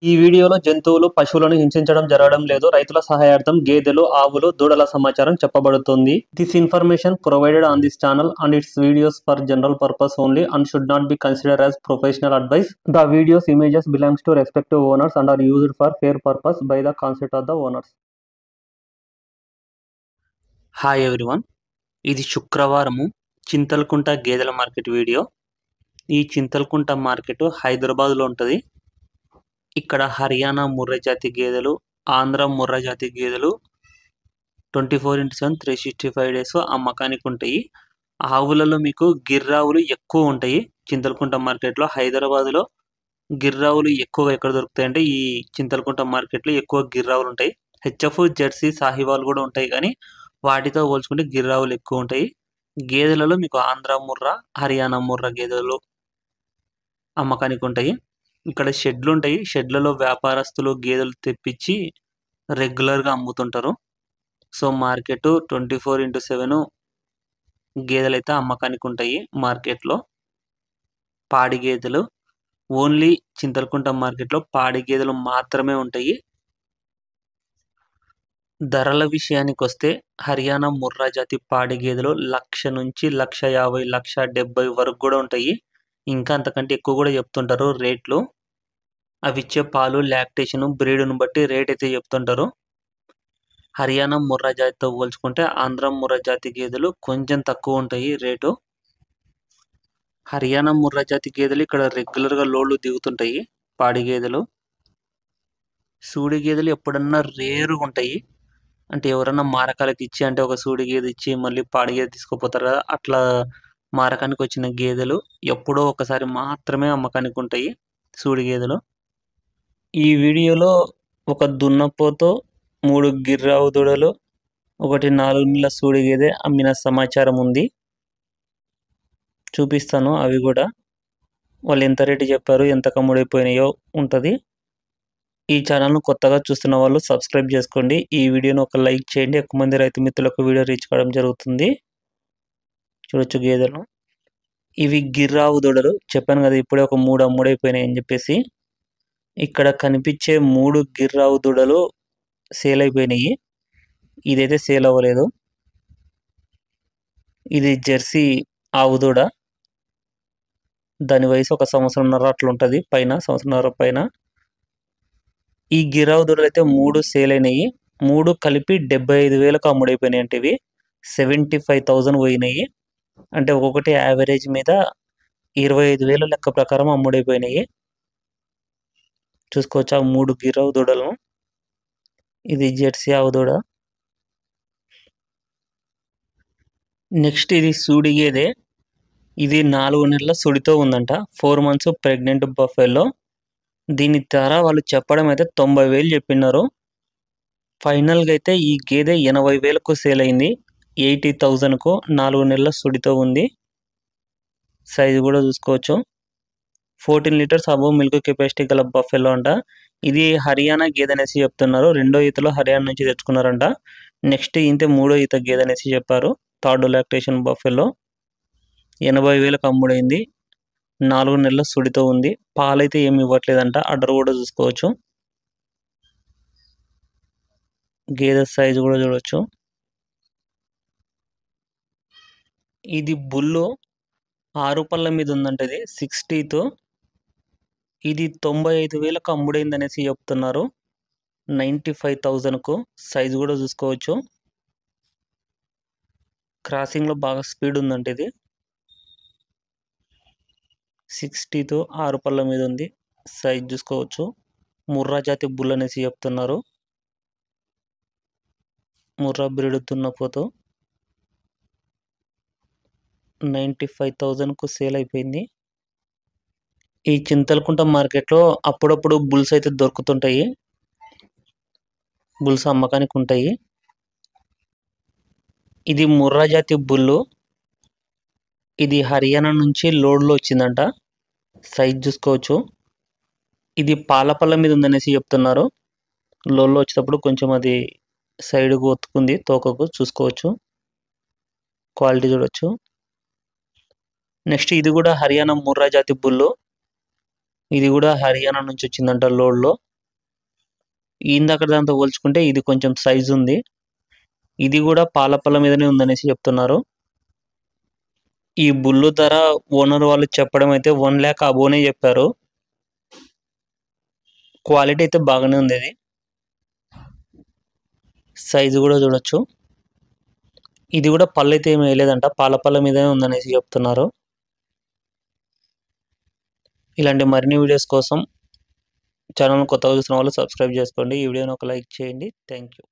ఈ వీడియోలో జంతువులు, పశువులను హింసించడం జరగడం లేదు. రైతుల సహాయార్థం గేదెలు, ఆవులు, దూడల సమాచారం చెప్పబడుతుంది. This information provided on this channel and its videos for general purpose only and should not be considered as professional advice. The videos images belongs to respective owners and are used for fair purpose by the consent of the owners. Hi everyone, ఇది శుక్రవారము చింతలకుంట గేదెల market video. ఈ Chintalakunta market హైదరాబాద్లో ఉంటుంది. ఇక్కడ హర్యానా ముర్రా జాతి గేదెలు, ఆంధ్ర ముర్రా జాతి గేదెలు 24/7 365 డేస్ అమ్మకానికి ఉంటాయి. ఆవులలో మీకు గిర్రావులు ఎక్కువ ఉంటాయి. చింతలకుంట మార్కెట్లో, హైదరాబాద్లో గిర్రావులు ఎక్కువగా ఎక్కడ దొరుకుతాయి అంటే ఈ చింతలకుంట మార్కెట్లో ఎక్కువ గిర్రావులు ఉంటాయి. హెచ్ఎఫ్, జెర్సీ, సాహివాల్ కూడా ఉంటాయి, కానీ వాటితో పోల్చుకుంటే గిర్రావులు ఎక్కువ ఉంటాయి. గేదెలలో మీకు ఆంధ్ర ముర్రా, హర్యానా ముర్రా గేదెలు అమ్మకానికి ఉంటాయి. ఇక్కడ షెడ్లు ఉంటాయి. షెడ్లలో వ్యాపారస్తులు గేదెలు తెప్పించి రెగ్యులర్గా అమ్ముతుంటారు. సో మార్కెట్ 24/7 గేదెలు అయితే అమ్మకానికి ఉంటాయి. మార్కెట్లో పాడి గేదెలు ఓన్లీ చింతలకుంట మార్కెట్లో పాడి గేదెలు మాత్రమే ఉంటాయి. ధరల విషయానికి వస్తే హర్యానా ముర్రా జాతి పాడి గేదెలు 1,00,000 నుంచి 1,50,000, 1,70,000 వరకు కూడా ఉంటాయి. ఇంకా అంతకంటే ఎక్కువ కూడా చెప్తుంటారు రేట్లు. అవి ఇచ్చే పాలు, లాక్టేషన్, బ్రీడ్ను బట్టి రేట్ అయితే చెప్తుంటారు. హర్యానా ముర్రా జాతితో పోల్చుకుంటే ఆంధ్ర ముర్రా జాతి గేదెలు కొంచెం తక్కువ ఉంటాయి రేటు. హర్యానా ముర్రా జాతి గేదెలు ఇక్కడ రెగ్యులర్గా లోడ్లు దిగుతుంటాయి. పాడి గేదెలు, సూడి గేదెలు ఎప్పుడన్నా రేరుగా ఉంటాయి. అంటే ఎవరన్నా మారకాలకు ఇచ్చి, అంటే ఒక సూడి గేదె ఇచ్చి మళ్ళీ పాడి గేదె తీసుకుపోతారు కదా, అట్లా మారకానికి వచ్చిన గేదెలు ఎప్పుడో ఒకసారి మాత్రమే అమ్మకానికి ఉంటాయి సూడి గేదెలు. ఈ వీడియోలో ఒక దున్నపోతో, 3 గిర్రావు దూడలు, 1 4 నెలల సూడి గేదె అమ్మిన సమాచారం ఉంది. చూపిస్తాను. అవి కూడా వాళ్ళు ఎంత రేటు చెప్పారు, ఎంత కమ్ముడైపోయినాయో ఉంటుంది. ఈ ఛానల్ను కొత్తగా చూస్తున్న వాళ్ళు సబ్స్క్రైబ్ చేసుకోండి. ఈ వీడియోను ఒక లైక్ చేయండి. ఎక్కువ మంది రైతు మిత్రులకు వీడియో రీచ్ కావడం జరుగుతుంది. చూడొచ్చు గేదెలు. ఇవి గిర్రావు దూడలు. చెప్పాను కదా ఇప్పుడే ఒక 3 అమ్ముడైపోయినాయి అని చెప్పేసి. ఇక్కడ కనిపించే 3 గిర్రావు దూడలు సేల్ అయిపోయినాయి. ఇదైతే సేల్ అవ్వలేదు. ఇది జెర్సీ ఆవు దూడ. దాని వయసు 1 సంవత్సరంన్నర అట్లా ఉంటుంది, పైన సంవత్సరంన్నర పైన. ఈ గిర్రావు దూడలు అయితే 3 సేల్ అయినాయి. 3 కలిపి 75,000కు అమ్ముడైపోయినాయి. అంటే ఇవి 75,000 పోయినాయి. అంటే ఒక్కొక్కటి యావరేజ్ మీద 25,000 లెక్క ప్రకారం అమ్ముడైపోయినాయి. చూసుకోవచ్చు ఆ 3 గిర్రావు దూడలను. ఇది జెర్సీ ఆవు దూడ. నెక్స్ట్ ఇది సూడి గేదె. ఇది 4 నెలల సుడితో ఉందంట. 4 months ప్రెగ్నెంట్ బఫెల్లో. దీని ధర వాళ్ళు చెప్పడం అయితే 90,000 చెప్పినారు. ఫైనల్గా అయితే ఈ గేదె 80,000కు సేల్ అయింది. 80,000కు. 4 నెలల సుడితో ఉంది. సైజు కూడా చూసుకోవచ్చు. 14 లీటర్స్ అబవ్ మిల్క్ కెపాసిటీ గల బఫెల్లో అంట. ఇది హర్యానా గేదె అనేసి చెప్తున్నారు. 2వ ఈతలో హర్యానా నుంచి తెచ్చుకున్నారంట. నెక్స్ట్ ఇంతే 3వ ఈత గేదె అనేసి చెప్పారు. 3rd lactation buffalo. 80,000కు అమ్ముడైంది. 4 నెలల సుడితో ఉంది. పాలైతే ఏమి ఇవ్వట్లేదంట. అడ్డర్ కూడా చూసుకోవచ్చు. గేదె సైజు కూడా చూడవచ్చు. ఇది బుల్లు 6 పళ్ళ మీద ఉందంట. ఇది 60తో. ఇది 95,000కు అమ్ముడైంది అనేసి చెప్తున్నారు. 95,000కు. సైజు కూడా చూసుకోవచ్చు. క్రాసింగ్లో బాగా స్పీడ్ ఉందంట. ఇది 60తో 6 పళ్ళ మీద ఉంది. సైజ్ చూసుకోవచ్చు. ముర్రా జాతి బుల్ అనేసి చెప్తున్నారు. ముర్రా బ్రీడ్ దున్నపోతు. 95,000కు సేల్ అయిపోయింది. ఈ చింతలకుంట మార్కెట్లో అప్పుడప్పుడు బుల్స్ అయితే దొరుకుతుంటాయి. బుల్స్ అమ్మకానికి ఉంటాయి. ఇది ముర్రా జాతి బుల్లు. ఇది హర్యానా నుంచి లోడ్లో వచ్చిందంట. సైజ్ చూసుకోవచ్చు. ఇది పాల పళ్ళ మీద ఉందనేసి చెప్తున్నారు. లోడ్లో వచ్చేటప్పుడు కొంచెం అది సైడ్కు ఒత్తుకుంది తోకకు. చూసుకోవచ్చు. క్వాలిటీ చూడవచ్చు. నెక్స్ట్ ఇది కూడా హర్యానా ముర్రా జాతి బుల్లు. ఇది కూడా హర్యానా నుంచి వచ్చిందంట లోడ్లో. ఇందాక దాంతో పోల్చుకుంటే ఇది కొంచెం సైజు ఉంది. ఇది కూడా పాలపల్ల మీదనే ఉందనేసి చెప్తున్నారు. ఈ బుల్లు ధర ఓనర్ వాళ్ళు చెప్పడం అయితే 1 lakh అబోనే చెప్పారు. క్వాలిటీ అయితే బాగానే ఉంది. ఇది సైజు కూడా చూడొచ్చు. ఇది కూడా పళ్ళు అయితే ఏమి వేయలేదంట, పాలపల్ల మీదనే ఉందనేసి చెప్తున్నారు. ఇలాంటి మరిన్ని వీడియోస్ కోసం ఛానల్ కొత్తగా చూస్తున్న వాళ్ళు సబ్స్క్రైబ్ చేసుకోండి. ఈ వీడియోని ఒక లైక్ చేయండి. Thank you.